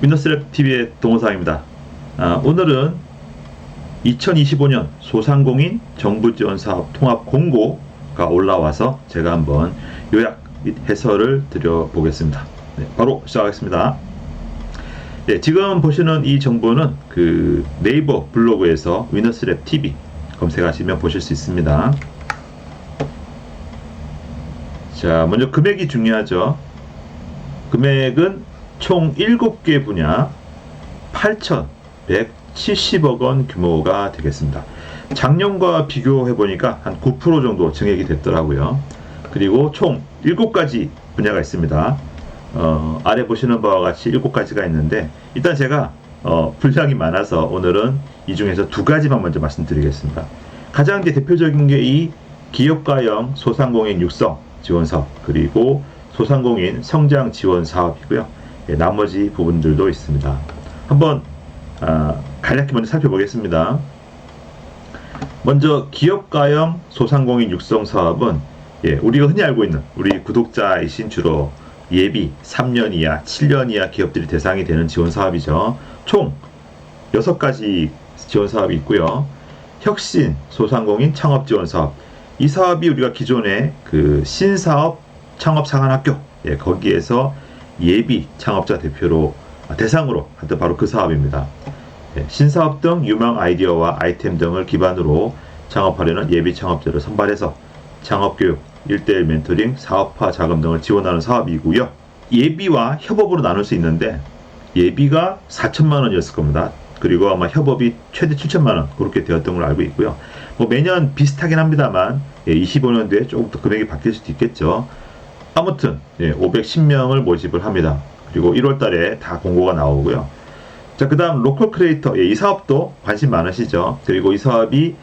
위너스랩 TV의 동호상입니다. 오늘은 2025년 소상공인 정부지원사업 통합 공고가 올라와서 제가 한번 요약 및 해설을 드려보겠습니다. 네, 바로 시작하겠습니다. 네, 지금 보시는 이 정보는 그 네이버 블로그에서 위너스랩 TV 검색하시면 보실 수 있습니다. 자, 먼저 금액이 중요하죠. 금액은 총 7개 분야 8,170억 원 규모가 되겠습니다. 작년과 비교해 보니까 한 9% 정도 증액이 됐더라고요. 그리고 총 7가지 분야가 있습니다. 아래 보시는 바와 같이 7가지가 있는데, 일단 제가 분량이 많아서 오늘은 이 중에서 2가지만 먼저 말씀드리겠습니다. 가장 대표적인 게 이 기업가형 소상공인 육성 지원 사업, 그리고 소상공인 성장 지원 사업이고요. 나머지 부분들도 있습니다. 한번 간략히 먼저 살펴보겠습니다. 먼저 기업가형 소상공인 육성 사업은 우리가 흔히 알고 있는 우리 구독자이신 주로 예비 3년 이하, 7년 이하 기업들이 대상이 되는 지원 사업이죠. 총 6가지 지원 사업이 있고요. 혁신 소상공인 창업 지원 사업, 이 사업이 우리가 기존에 그 신사업 창업 상한학교, 거기에서 예비 창업자 대상으로 하던 바로 그 사업입니다. 신사업 등 유망 아이디어와 아이템 등을 기반으로 창업하려는 예비 창업자를 선발해서 창업교육, 1:1 멘토링, 사업화 자금 등을 지원하는 사업이고요. 예비와 협업으로 나눌 수 있는데, 예비가 4천만 원이었을 겁니다. 그리고 아마 협업이 최대 7천만 원 그렇게 되었던 걸로 알고 있고요. 뭐 매년 비슷하긴 합니다만 25년도에 조금 더 금액이 바뀔 수도 있겠죠. 아무튼 510명을 모집을 합니다. 그리고 1월 달에 다 공고가 나오고요. 자, 그 다음 로컬 크리에이터, 이 사업도 관심 많으시죠. 그리고 이 사업이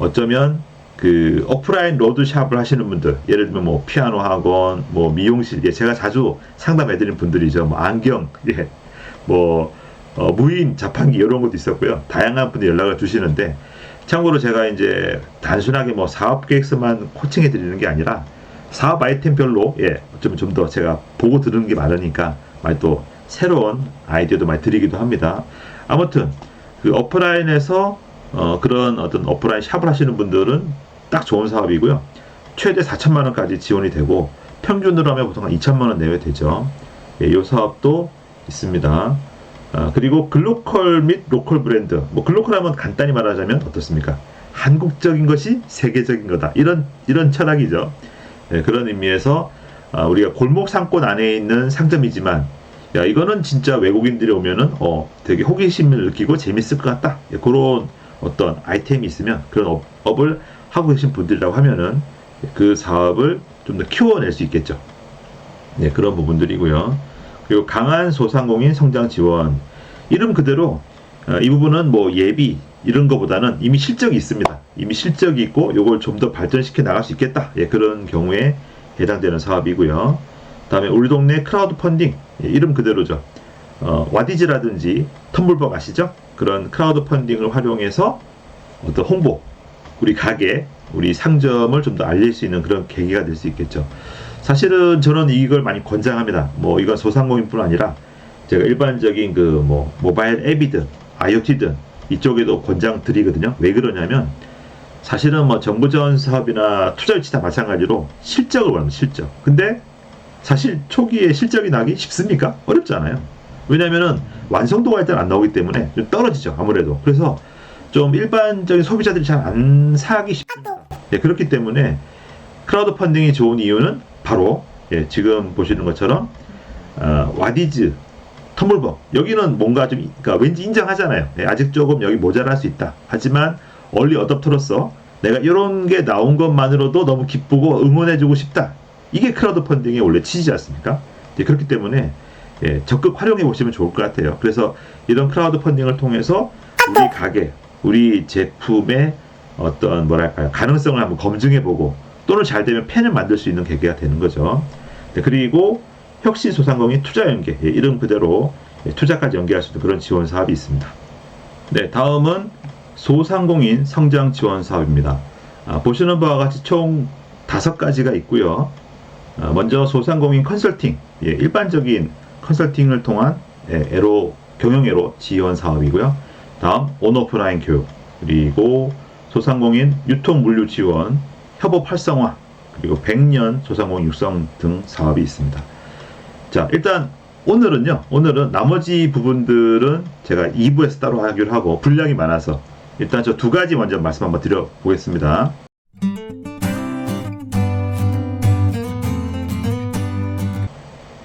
어쩌면 그 오프라인 로드샵을 하시는 분들, 예를 들면 뭐 피아노 학원, 뭐 미용실, 제가 자주 상담해드리는 분들이죠. 뭐 안경, 무인 자판기 이런 것도 있었고요. 다양한 분들 연락을 주시는데, 참고로 제가 이제 단순하게 뭐 사업 계획서만 코칭해 드리는 게 아니라 사업 아이템별로 어쩌면 좀 더 제가 보고 들은 게 많으니까 많이 또 새로운 아이디어도 많이 드리기도 합니다. 아무튼 그 오프라인에서 그런 어떤 오프라인 샵을 하시는 분들은 딱 좋은 사업이고요. 최대 4천만 원까지 지원이 되고 평균으로 하면 보통 한 2천만 원 내외 되죠. 이 사업도 있습니다. 그리고 글로컬 및 로컬 브랜드, 뭐 글로컬 하면 간단히 말하자면 어떻습니까? 한국적인 것이 세계적인 거다, 이런 철학이죠. 그런 의미에서 우리가 골목 상권 안에 있는 상점이지만, 야, 이거는 진짜 외국인들이 오면은 되게 호기심을 느끼고 재밌을 것 같다, 그런 어떤 아이템이 있으면 그런 업을 하고 계신 분들이라고 하면은 그 사업을 좀 더 키워낼 수 있겠죠. 그런 부분들이고요. 그리고 강한 소상공인 성장 지원, 이름 그대로 이 부분은 뭐 예비 이런 거보다는 이미 실적이 있습니다. 이미 실적이 있고 요걸 좀 더 발전시켜 나갈 수 있겠다, 그런 경우에 해당되는 사업이고요. 다음에 우리 동네 크라우드 펀딩, 이름 그대로죠. 와디즈라든지 텀블벅 아시죠? 그런 크라우드 펀딩을 활용해서 어떤 홍보, 우리 가게, 우리 상점을 좀 더 알릴 수 있는 그런 계기가 될 수 있겠죠. 사실은 저는 이걸 많이 권장합니다. 뭐 이건 소상공인뿐 아니라 제가 일반적인 그 뭐 모바일 앱이든 IoT든 이쪽에도 권장 드리거든요. 왜 그러냐면 사실은 뭐 정부 지원 사업이나 투자 유치 다 마찬가지로 실적을 원하는 실적. 근데 사실 초기에 실적이 나기 쉽습니까? 어렵잖아요. 왜냐면은 완성도가 일단 안 나오기 때문에 좀 떨어지죠, 아무래도. 그래서 좀 일반적인 소비자들이 잘 안 사기 쉽습니다. 그렇기 때문에 크라우드 펀딩이 좋은 이유는 바로 지금 보시는 것처럼 와디즈, 텀블벅, 여기는 뭔가 좀 그러니까 왠지 인정하잖아요. 아직 조금 여기 모자랄 수 있다. 하지만 얼리 어댑터로서 내가 이런 게 나온 것만으로도 너무 기쁘고 응원해주고 싶다. 이게 크라우드 펀딩의 원래 취지지 않습니까? 그렇기 때문에 적극 활용해 보시면 좋을 것 같아요. 그래서 이런 크라우드 펀딩을 통해서 우리 가게, 우리 제품의 어떤 뭐랄까요, 가능성을 한번 검증해보고 또는 잘 되면 펜을 만들 수 있는 계기가 되는 거죠. 그리고 혁신 소상공인 투자 연계, 이름 그대로 투자까지 연계할 수 있는 그런 지원 사업이 있습니다. 다음은 소상공인 성장 지원 사업입니다. 보시는 바와 같이 총 5가지가 있고요. 먼저 소상공인 컨설팅, 일반적인 컨설팅을 통한 경영애로 지원 사업이고요. 다음 온오프라인 교육, 그리고 소상공인 유통 물류 지원, 협업 활성화, 그리고 100년 소상공인 육성 등 사업이 있습니다. 자, 일단 오늘은 나머지 부분들은 제가 2부에서 따로 하기로 하고 분량이 많아서 일단 저 두 가지 먼저 말씀 한번 드려보겠습니다.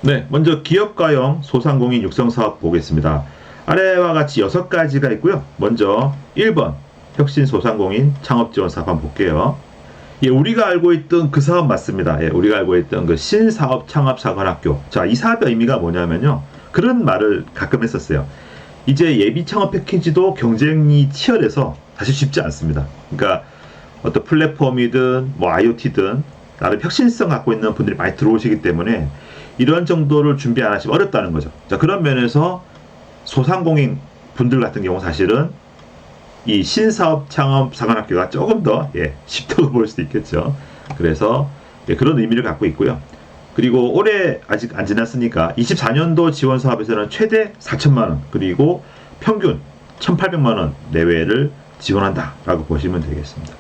네, 먼저 기업가용 소상공인 육성 사업 보겠습니다. 아래와 같이 6가지가 있고요. 먼저 1번 혁신 소상공인 창업 지원 사업 한번 볼게요. 예, 우리가 알고 있던 그 사업 맞습니다. 예, 우리가 알고 있던 그 신사업 창업사관학교. 자, 이 사업의 의미가 뭐냐면요. 그런 말을 가끔 했었어요. 이제 예비 창업 패키지도 경쟁이 치열해서 사실 쉽지 않습니다. 그러니까 어떤 플랫폼이든 뭐 IoT든 나름 혁신성 갖고 있는 분들이 많이 들어오시기 때문에 이런 정도를 준비 안 하시면 어렵다는 거죠. 자, 그런 면에서 소상공인 분들 같은 경우 사실은 이 신사업 창업 사관학교가 조금 더 쉽다고 볼 수도 있겠죠. 그래서 그런 의미를 갖고 있고요. 그리고 올해 아직 안 지났으니까 24년도 지원 사업에서는 최대 4천만 원, 그리고 평균 1,800만 원 내외를 지원한다라고 보시면 되겠습니다.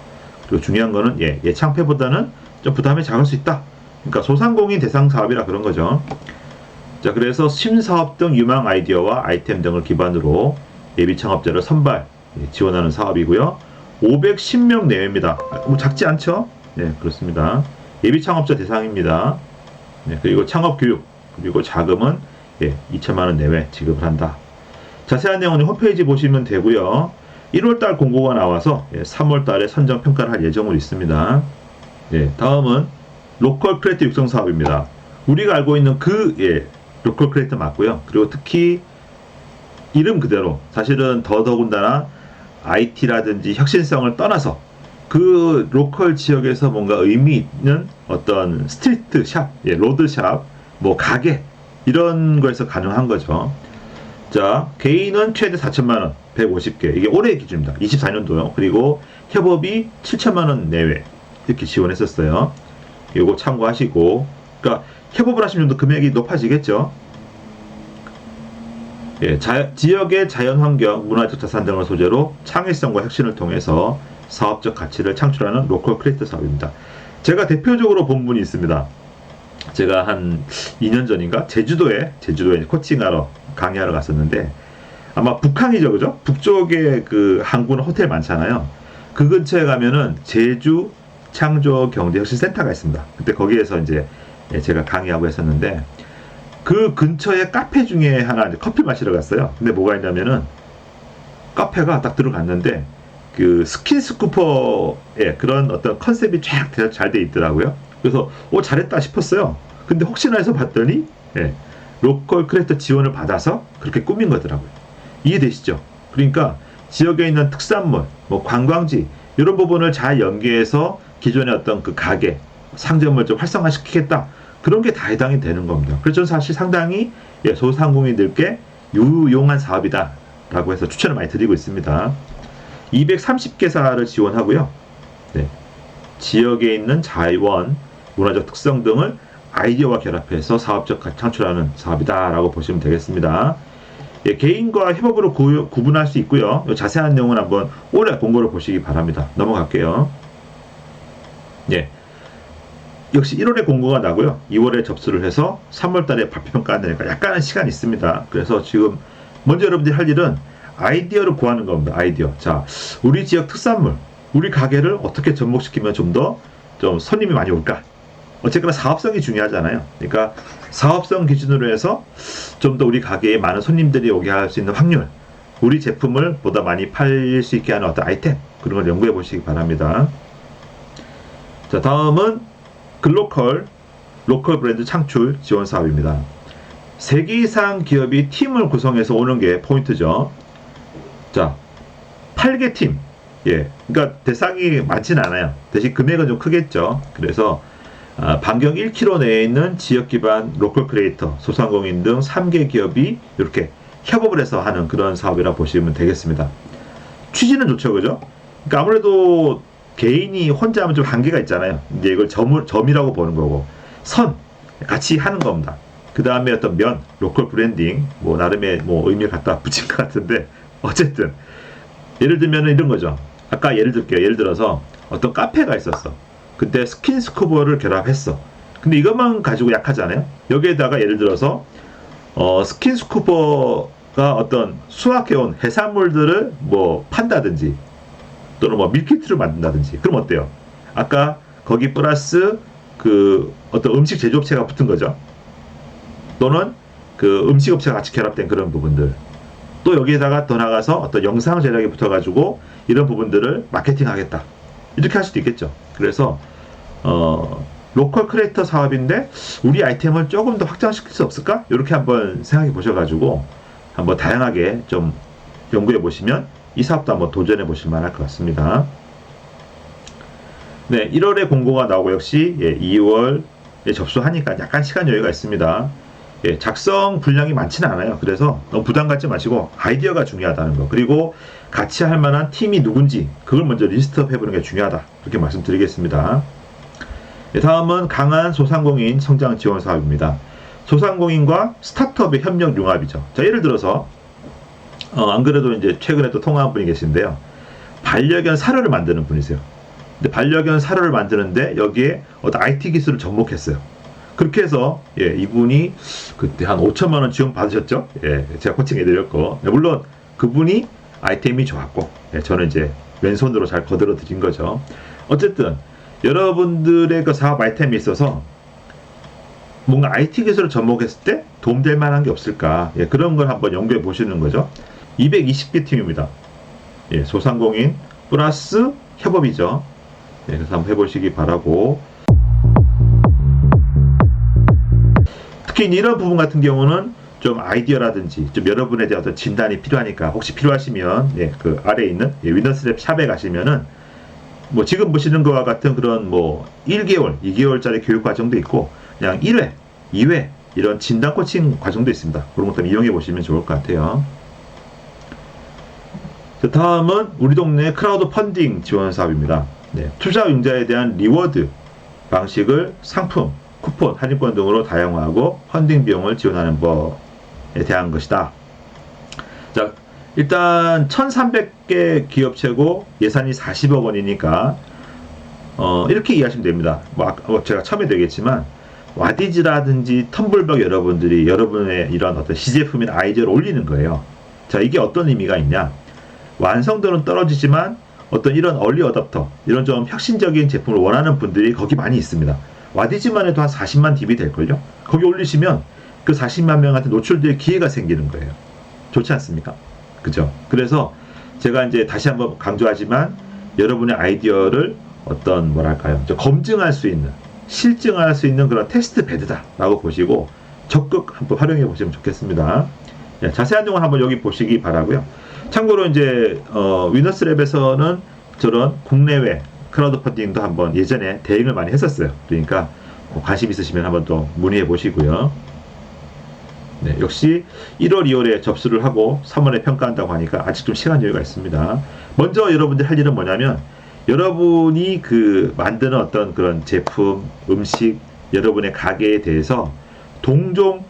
그리고 중요한 거는 예창패보다는 좀 부담이 작을 수 있다. 그러니까 소상공인 대상 사업이라 그런 거죠. 자, 그래서 신사업 등 유망 아이디어와 아이템 등을 기반으로 예비 창업자를 선발 지원하는 사업이고요. 510명 내외입니다. 뭐 작지 않죠? 네, 그렇습니다. 예비 창업자 대상입니다. 네, 그리고 창업 교육, 그리고 자금은 2천만 원 내외 지급을 한다. 자세한 내용은 홈페이지 보시면 되고요. 1월달 공고가 나와서 3월달에 선정 평가를 할 예정으로 있습니다. 다음은 로컬 크리에이터 육성 사업입니다. 우리가 알고 있는 로컬 크리에이터 맞고요. 그리고 특히 이름 그대로 사실은 더더군다나 IT라든지 혁신성을 떠나서 그 로컬 지역에서 뭔가 의미 있는 어떤 스트리트 샵, 로드샵, 뭐 가게 이런 거에서 가능한 거죠. 자, 개인은 최대 4천만 원, 150개. 이게 올해 기준입니다. 24년도요. 그리고 협업이 7천만 원 내외 이렇게 지원했었어요. 이거 참고하시고, 그러니까 협업을 하시면 좀 더 금액이 높아지겠죠. 지역의 자연환경, 문화적 자산 등을 소재로 창의성과 혁신을 통해서 사업적 가치를 창출하는 로컬 크리에이터 사업입니다. 제가 대표적으로 본 분이 있습니다. 제가 한 2년 전인가 제주도에 코칭하러 강의하러 갔었는데, 아마 북항이죠, 그죠? 북쪽에 그 항구는 호텔 많잖아요. 그 근처에 가면은 제주 창조 경제혁신센터가 있습니다. 그때 거기에서 이제 제가 강의하고 했었는데, 그 근처에 카페 중에 하나 커피 마시러 갔어요. 근데 뭐가 있냐면은 카페가 딱 들어갔는데 그 스킨스쿠퍼의 그런 어떤 컨셉이 쫙 잘 돼 있더라고요. 그래서 잘했다 싶었어요. 근데 혹시나 해서 봤더니 로컬 크리에이터 지원을 받아서 그렇게 꾸민 거더라고요. 이해되시죠? 그러니까 지역에 있는 특산물, 뭐 관광지 이런 부분을 잘 연계해서 기존의 어떤 그 가게, 상점을 좀 활성화시키겠다. 그런 게 다 해당이 되는 겁니다. 그래서 저는 사실 상당히 소상공인들께 유용한 사업이다 라고 해서 추천을 많이 드리고 있습니다. 230개사를 지원하고요. 지역에 있는 자원, 문화적 특성 등을 아이디어와 결합해서 사업적 가치 창출하는 사업이다 라고 보시면 되겠습니다. 개인과 협업으로 구분할 수 있고요. 자세한 내용은 한번 올해 공고를 보시기 바랍니다. 넘어갈게요. 역시 1월에 공고가 나고요. 2월에 접수를 해서 3월달에 발표평가가 되니까 약간은 시간이 있습니다. 그래서 지금 먼저 여러분들이 할 일은 아이디어를 구하는 겁니다. 아이디어. 자, 우리 지역 특산물, 우리 가게를 어떻게 접목시키면 좀 더 손님이 많이 올까? 어쨌거나 사업성이 중요하잖아요. 그러니까 사업성 기준으로 해서 좀 더 우리 가게에 많은 손님들이 오게 할 수 있는 확률, 우리 제품을 보다 많이 팔릴 수 있게 하는 어떤 아이템, 그런 걸 연구해 보시기 바랍니다. 자, 다음은 글로컬 로컬 브랜드 창출 지원 사업입니다. 3개 이상 기업이 팀을 구성해서 오는 게 포인트죠. 자, 8개 팀. 그러니까 대상이 많진 않아요. 대신 금액은 좀 크겠죠. 그래서 반경 1km 내에 있는 지역 기반 로컬 크리에이터, 소상공인 등 3개 기업이 이렇게 협업을 해서 하는 그런 사업이라 보시면 되겠습니다. 취지는 좋죠, 그죠? 그러니까 아무래도 개인이 혼자 하면 좀 한계가 있잖아요. 이제 이걸 점이라고 보는 거고, 같이 하는 겁니다. 그 다음에 어떤 면, 로컬 브랜딩, 뭐 나름의 뭐 의미를 갖다 붙인 것 같은데, 어쨌든 예를 들면 이런 거죠. 아까 예를 들게요. 예를 들어서 어떤 카페가 있었어. 근데 스킨스쿠버를 결합했어. 근데 이것만 가지고 약하잖아요. 여기에다가 예를 들어서 스킨스쿠버가 어떤 수확해온 해산물들을 뭐 판다든지 또는 뭐 밀키트를 만든다든지, 그럼 어때요? 아까 거기 플러스 그 어떤 음식 제조업체가 붙은 거죠. 또는 그 음식업체가 같이 결합된 그런 부분들. 또 여기에다가 더 나가서 어떤 영상 제작이 붙어가지고 이런 부분들을 마케팅하겠다. 이렇게 할 수도 있겠죠. 그래서 로컬 크리에이터 사업인데 우리 아이템을 조금 더 확장시킬 수 없을까? 이렇게 한번 생각해 보셔가지고 한번 다양하게 좀 연구해 보시면 이 사업도 한번 도전해 보실 만할 것 같습니다. 네, 1월에 공고가 나오고 역시 2월에 접수하니까 약간 시간 여유가 있습니다. 작성 분량이 많지는 않아요. 그래서 너무 부담 갖지 마시고 아이디어가 중요하다는 거, 그리고 같이 할 만한 팀이 누군지 그걸 먼저 리스트업 해보는 게 중요하다, 그렇게 말씀드리겠습니다. 다음은 강한 소상공인 성장 지원 사업입니다. 소상공인과 스타트업의 협력 융합이죠. 자, 예를 들어서 안 그래도 이제 최근에 또 통화한 분이 계신데요. 반려견 사료를 만드는 분이세요. 근데 반려견 사료를 만드는데 여기에 어떤 IT 기술을 접목했어요. 그렇게 해서 이분이 그때 한 5천만 원 지원 받으셨죠. 제가 코칭해 드렸고, 물론 그분이 아이템이 좋았고, 저는 이제 왼손으로 잘 거들어 드린 거죠. 어쨌든 여러분들의 그 사업 아이템이 있어서 뭔가 IT 기술을 접목했을 때 도움될 만한 게 없을까, 그런 걸 한번 연구해 보시는 거죠. 220개 팀입니다. 소상공인 플러스 협업이죠. 그래서 한번 해보시기 바라고, 특히 이런 부분 같은 경우는 좀 아이디어라든지 좀 여러분에 대한 어떤 진단이 필요하니까, 혹시 필요하시면 그 아래에 있는 위너스랩 샵에 가시면은 뭐 지금 보시는 것과 같은 그런 뭐 1개월, 2개월짜리 교육 과정도 있고, 그냥 1회, 2회 이런 진단 코칭 과정도 있습니다. 그런 것도 이용해 보시면 좋을 것 같아요. 다음은 우리 동네 크라우드 펀딩 지원 사업입니다. 투자 융자에 대한 리워드 방식을 상품, 쿠폰, 할인권 등으로 다양화하고 펀딩 비용을 지원하는 법에 대한 것이다. 자, 일단 1300개 기업체고 예산이 40억 원이니까 이렇게 이해하시면 됩니다. 제가 처음에 되겠지만 와디즈라든지 텀블벅 여러분들이 여러분의 이런 어떤 시제품이나 아이디어를 올리는 거예요. 자, 이게 어떤 의미가 있냐? 완성도는 떨어지지만 어떤 이런 얼리 어답터, 이런 좀 혁신적인 제품을 원하는 분들이 거기 많이 있습니다. 와디즈만 해도 한 40만 DB 될걸요? 거기 올리시면 그 40만 명한테 노출될 기회가 생기는 거예요. 좋지 않습니까? 그죠? 그래서 제가 이제 다시 한번 강조하지만 여러분의 아이디어를 어떤 뭐랄까요? 검증할 수 있는, 실증할 수 있는 그런 테스트 베드다 라고 보시고 적극 한번 활용해 보시면 좋겠습니다. 자세한 내용은 한번 여기 보시기 바라고요. 참고로 이제 위너스랩에서는 저런 국내외 크라우드 펀딩도 한번 예전에 대행을 많이 했었어요. 그러니까 관심 있으시면 한번 또 문의해 보시고요. 역시 1월, 2월에 접수를 하고 3월에 평가한다고 하니까 아직 좀 시간 여유가 있습니다. 먼저 여러분들 할 일은 뭐냐면, 여러분이 그 만드는 어떤 그런 제품, 음식, 여러분의 가게에 대해서 동종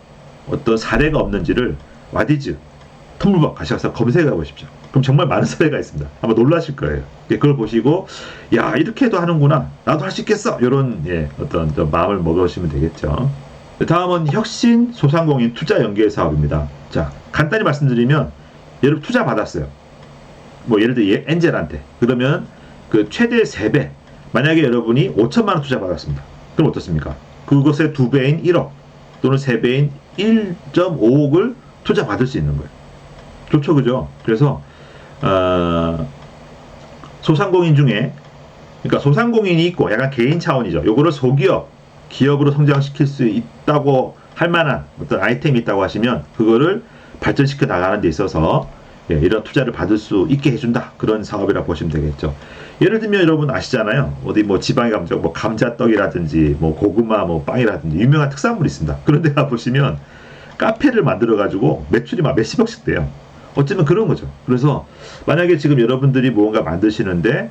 어떤 사례가 없는지를 와디즈, 텀블벅 가셔서 검색해 보십시오. 그럼 정말 많은 사례가 있습니다. 아마 놀라실 거예요. 그걸 보시고, 야, 이렇게 해도 하는구나, 나도 할 수 있겠어, 이런 어떤 마음을 먹으시면 되겠죠. 다음은 혁신 소상공인 투자 연계 사업입니다. 자, 간단히 말씀드리면, 여러분 투자 받았어요. 뭐 예를 들어 엔젤한테. 그러면 그 최대 3배, 만약에 여러분이 5천만 원 투자 받았습니다. 그럼 어떻습니까? 그것의 2배인 1억 또는 3배인 1.5억을 투자 받을 수 있는 거예요. 좋죠, 그죠? 그래서 소상공인 중에, 그러니까 소상공인이 있고 약간 개인 차원이죠. 요거를 소기업, 기업으로 성장시킬 수 있다고 할 만한 어떤 아이템이 있다고 하시면 그거를 발전시켜 나가는 데 있어서 이런 투자를 받을 수 있게 해준다, 그런 사업이라고 보시면 되겠죠. 예를 들면 여러분 아시잖아요. 어디 뭐 지방에 가면 뭐 감자떡이라든지 뭐 고구마 뭐 빵이라든지 유명한 특산물이 있습니다. 그런 데 가보시면 카페를 만들어 가지고 매출이 막 몇십억씩 돼요. 어쩌면 그런 거죠. 그래서 만약에 지금 여러분들이 무언가 만드시는데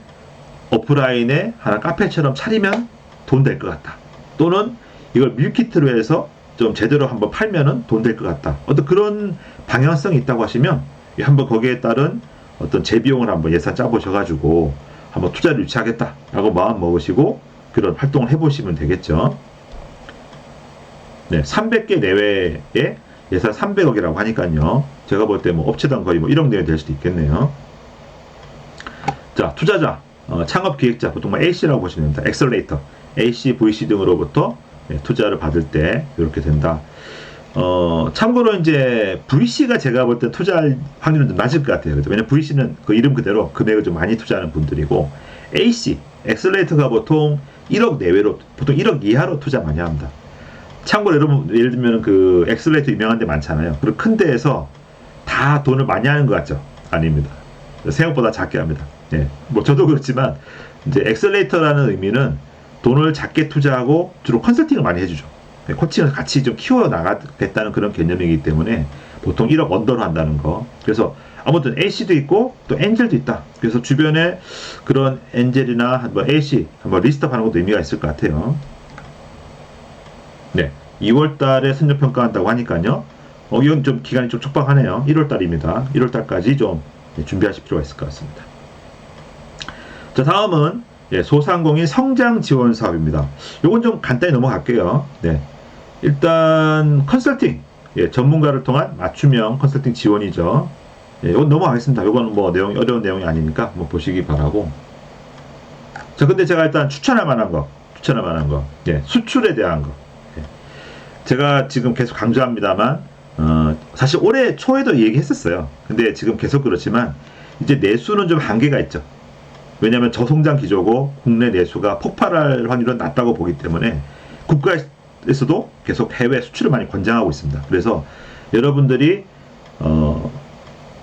오프라인에 하나 카페처럼 차리면 돈 될 것 같다, 또는 이걸 밀키트로 해서 좀 제대로 한번 팔면은 돈 될 것 같다. 어떤 그런 방향성이 있다고 하시면 한번 거기에 따른 어떤 재비용을 한번 예산 짜보셔가지고 한번 투자를 유치하겠다라고 마음 먹으시고 그런 활동을 해보시면 되겠죠. 네, 300개 내외에 예산 300억이라고 하니까요. 제가 볼 때 뭐 업체당 거의 뭐 1억 내외 될 수도 있겠네요. 자, 투자자, 창업 기획자, 보통 뭐 A씨라고 보시면 됩니다. 엑셀레이터, AC, VC 등으로부터 투자를 받을 때 이렇게 된다. 참고로 이제 VC가 제가 볼 때 투자할 확률은 좀 낮을 것 같아요. 그렇죠? 왜냐면 VC는 그 이름 그대로 금액을 좀 많이 투자하는 분들이고, AC, 엑셀레이터가 보통 1억 내외로, 보통 1억 이하로 투자 많이 합니다. 참고로 여러분, 예를 들면 그 엑셀레이터 유명한 데 많잖아요. 그리고 큰 데에서 다 돈을 많이 하는 것 같죠? 아닙니다. 생각보다 작게 합니다. 예. 뭐 저도 그렇지만, 이제 엑셀레이터라는 의미는 돈을 작게 투자하고 주로 컨설팅을 많이 해주죠. 코칭을 같이 좀 키워나가겠다는 그런 개념이기 때문에 보통 1억 언더로 한다는 거. 그래서 아무튼 A씨도 있고 또 엔젤도 있다. 그래서 주변에 그런 엔젤이나 뭐 A씨 한번 리스트업 하는 것도 의미가 있을 것 같아요. 네, 2월 달에 선정 평가한다고 하니까요. 이건 좀 기간이 좀 촉박하네요. 1월 달입니다. 1월 달까지 좀 준비하실 필요가 있을 것 같습니다. 자, 다음은 소상공인 성장 지원 사업입니다. 요건 좀 간단히 넘어갈게요. 네. 일단 컨설팅, 전문가를 통한 맞춤형 컨설팅 지원이죠. 이건 넘어가겠습니다. 요거는 뭐 내용이 어려운 내용이 아니니까 한번 보시기 바라고. 자, 근데 제가 일단 추천할 만한 거, 수출에 대한 거. 제가 지금 계속 강조합니다만, 사실 올해 초에도 얘기했었어요. 근데 지금 계속 그렇지만 이제 내수는 좀 한계가 있죠. 왜냐하면 저성장 기조고 국내 내수가 폭발할 확률은 낮다고 보기 때문에 국가에서도 계속 해외 수출을 많이 권장하고 있습니다. 그래서 여러분들이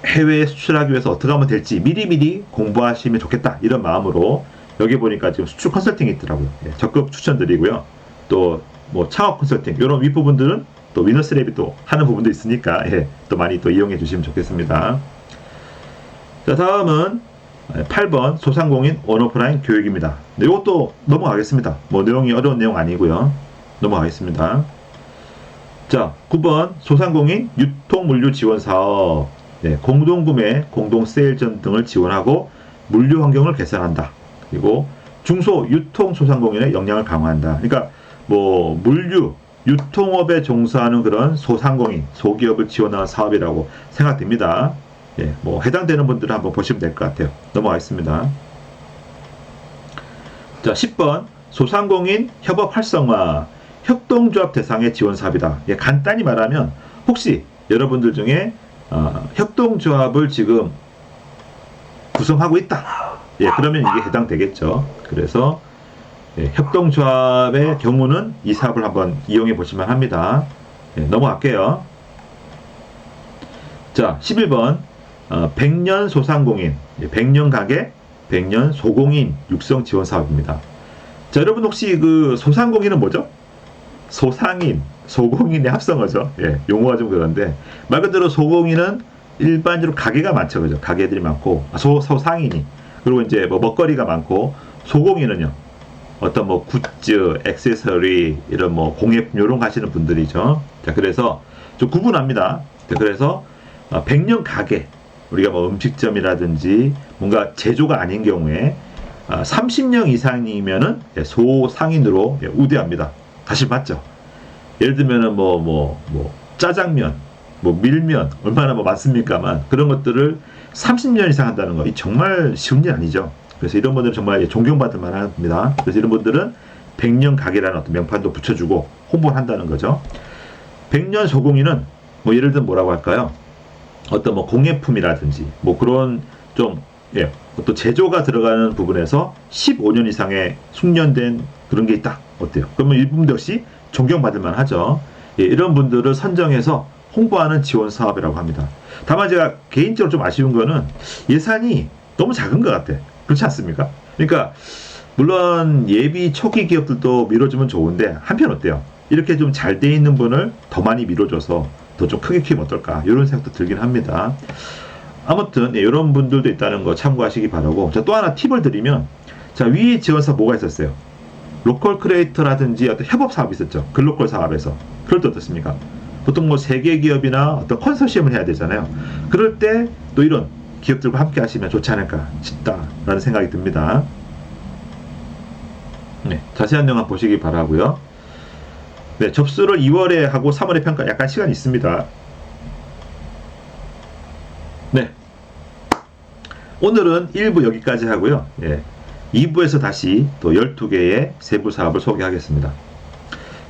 해외에 수출하기 위해서 어떻게 하면 될지 미리미리 공부하시면 좋겠다, 이런 마음으로 여기 보니까 지금 수출 컨설팅이 있더라고요. 적극 추천드리고요. 또 뭐 창업 컨설팅 이런 윗부분들은 또 위너스랩이 또 하는 부분도 있으니까 또 많이 또 이용해 주시면 좋겠습니다. 자, 다음은 8번 소상공인 온오프라인 교육입니다. 네, 이것도 넘어가겠습니다. 뭐 내용이 어려운 내용 아니고요. 넘어가겠습니다. 자, 9번 소상공인 유통물류 지원 사업. 네, 공동구매, 공동세일전 등을 지원하고 물류 환경을 개선한다. 그리고 중소 유통 소상공인의 역량을 강화한다. 그러니까 뭐 물류, 유통업에 종사하는 그런 소상공인, 소기업을 지원하는 사업이라고 생각됩니다. 뭐 해당되는 분들은 한번 보시면 될 것 같아요. 넘어가겠습니다. 자, 10번 소상공인 협업 활성화, 협동조합 대상의 지원 사업이다. 간단히 말하면 혹시 여러분들 중에 협동조합을 지금 구성하고 있다. 그러면 이게 해당되겠죠. 그래서 협동조합의 경우는 이 사업을 한번 이용해 보시면 합니다. 넘어갈게요. 자, 11번 100년 소상공인, 100년 가게, 100년 소공인 육성 지원 사업입니다. 자, 여러분 혹시 그 소상공인은 뭐죠? 소상인, 소공인의 합성어죠. 용어가 좀 그런데 말 그대로 소공인은 일반적으로 가게가 많죠, 그죠? 가게들이 많고 소상인이, 그리고 이제 뭐 먹거리가 많고, 소공인은요 어떤 뭐 굿즈, 액세서리, 이런 뭐 공예품 이런 거 하시는 분들이죠. 자, 그래서 좀 구분합니다. 자, 그래서 100년 가게, 우리가 뭐 음식점이라든지 뭔가 제조가 아닌 경우에 30년 이상이면은 소상인으로 우대합니다. 사실 맞죠? 예를 들면은 뭐 짜장면, 뭐 밀면 얼마나 뭐 많습니까만 그런 것들을 30년 이상 한다는 거, 이 정말 쉬운 일 아니죠. 그래서 이런 분들은 정말 존경받을 만합니다. 그래서 이런 분들은 100년 가게라는 어떤 명판도 붙여주고 홍보를 한다는 거죠. 100년 소공인은 뭐 예를 들면 뭐라고 할까요? 어떤 뭐 공예품이라든지 뭐 그런 좀 어떤 제조가 들어가는 부분에서 15년 이상의 숙련된 그런 게 있다. 어때요? 그러면 이 부분 역시 존경받을 만하죠. 이런 분들을 선정해서 홍보하는 지원 사업이라고 합니다. 다만 제가 개인적으로 좀 아쉬운 거는 예산이 너무 작은 것 같아. 그렇지 않습니까? 그러니까 물론 예비 초기 기업들도 밀어주면 좋은데 한편 어때요? 이렇게 좀 잘 돼 있는 분을 더 많이 밀어줘서 더 좀 크게 키우면 어떨까, 이런 생각도 들긴 합니다. 아무튼 이런 분들도 있다는 거 참고하시기 바라고. 자, 또 하나 팁을 드리면, 자, 위에 지원사 뭐가 있었어요? 로컬 크리에이터라든지 어떤 협업 사업이 있었죠. 글로컬 사업에서. 그럴 때 어떻습니까? 보통 뭐 세계 기업이나 어떤 컨소시엄을 해야 되잖아요. 그럴 때 또 이런 기업들과 함께 하시면 좋지 않을까 싶다라는 생각이 듭니다. 네, 자세한 내용 한번 보시기 바라고요. 네, 접수를 2월에 하고 3월에 평가 약간 시간이 있습니다. 네, 오늘은 1부 여기까지 하고요. 예, 2부에서 다시 또 12개의 세부 사업을 소개하겠습니다.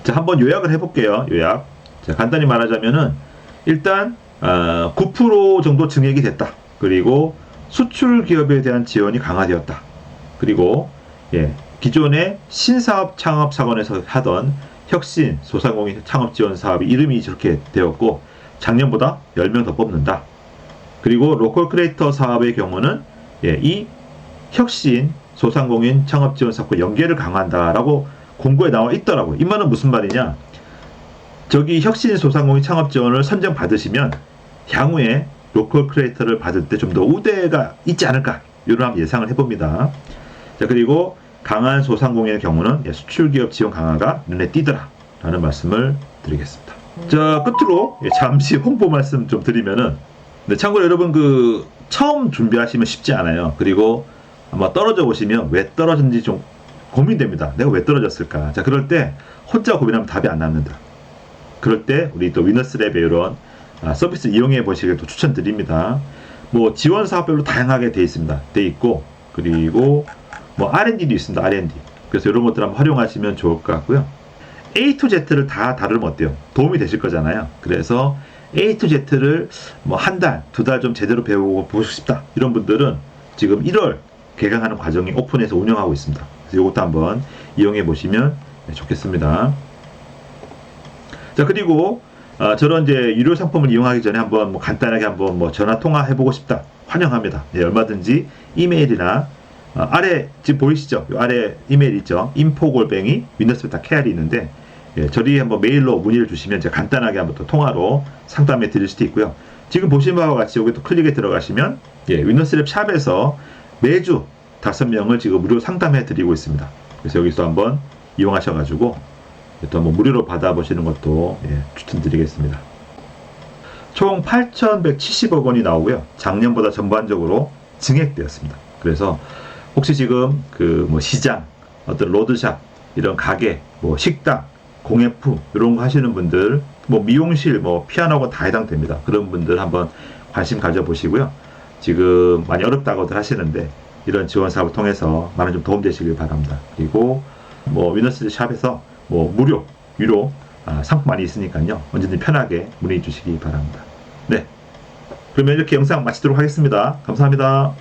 자, 한번 요약을 해볼게요. 요약. 자, 간단히 말하자면은 일단 9% 정도 증액이 됐다. 그리고 수출 기업에 대한 지원이 강화되었다. 그리고 예, 기존의 신사업 창업 사건에서 하던 혁신 소상공인 창업 지원 사업이 이름이 저렇게 되었고 작년보다 10명 더 뽑는다. 그리고 로컬 크리에이터 사업의 경우는 예, 이 혁신 소상공인 창업 지원 사업과 연계를 강화한다라고 공고에 나와 있더라고요. 이 말은 무슨 말이냐? 저기 혁신 소상공인 창업 지원을 선정 받으시면 향후에 로컬 크리에이터를 받을 때 좀 더 우대가 있지 않을까 이런 한번 예상을 해봅니다. 자, 그리고 강한 소상공인의 경우는 수출 기업 지원 강화가 눈에 띄더라 라는 말씀을 드리겠습니다. 자, 끝으로 잠시 홍보 말씀 좀 드리면은, 네, 참고로 여러분 처음 준비하시면 쉽지 않아요. 그리고 아마 떨어져 보시면 왜 떨어졌는지 좀 고민됩니다. 내가 왜 떨어졌을까? 자, 그럴 때 혼자 고민하면 답이 안 나옵니다. 그럴 때 우리 또 위너스랩의 이런 서비스 이용해 보시길 또 추천드립니다. 뭐 지원 사업별로 다양하게 돼 있습니다. 돼 있고, 그리고 뭐 R&D도 있습니다. R&D. 그래서 이런 것들 한번 활용하시면 좋을 것 같고요. A to Z를 다 다루면 어때요? 도움이 되실 거잖아요. 그래서 A to Z를 뭐 한 달, 2달 좀 제대로 배우고 보고 싶다. 이런 분들은 지금 1월 개강하는 과정이 오픈해서 운영하고 있습니다. 그래서 이것도 한번 이용해 보시면 좋겠습니다. 자, 그리고 저런 이제 유료 상품을 이용하기 전에 한번 뭐 간단하게 한번 뭐 전화 통화 해보고 싶다. 환영합니다. 네, 얼마든지 이메일이나 아래 지금 보이시죠? 아래 이메일 있죠? info@winersvet.kr이 있는데, 예, 저리 한번 메일로 문의를 주시면 제가 간단하게 한번 또 통화로 상담해 드릴 수도 있고요. 지금 보신 바와 같이 여기 또 클릭에 들어가시면 위너스랩 샵에서 매주 5명을 지금 무료 상담해 드리고 있습니다. 그래서 여기서 한번 이용하셔가지고 또 뭐 무료로 받아보시는 것도 추천드리겠습니다. 총 8,170억 원이 나오고요. 작년보다 전반적으로 증액되었습니다. 그래서 혹시 지금 뭐 시장, 어떤 로드샵, 이런 가게, 뭐 식당, 공예품 이런 거 하시는 분들, 뭐 미용실, 뭐 피아노가 다 해당됩니다. 그런 분들 한번 관심 가져보시고요. 지금 많이 어렵다고들 하시는데 이런 지원 사업을 통해서 많은 좀 도움되시길 바랍니다. 그리고 뭐 위너스 샵에서 뭐 무료, 유료 상품 많이 있으니까요. 언제든 편하게 문의해 주시기 바랍니다. 네, 그러면 이렇게 영상 마치도록 하겠습니다. 감사합니다.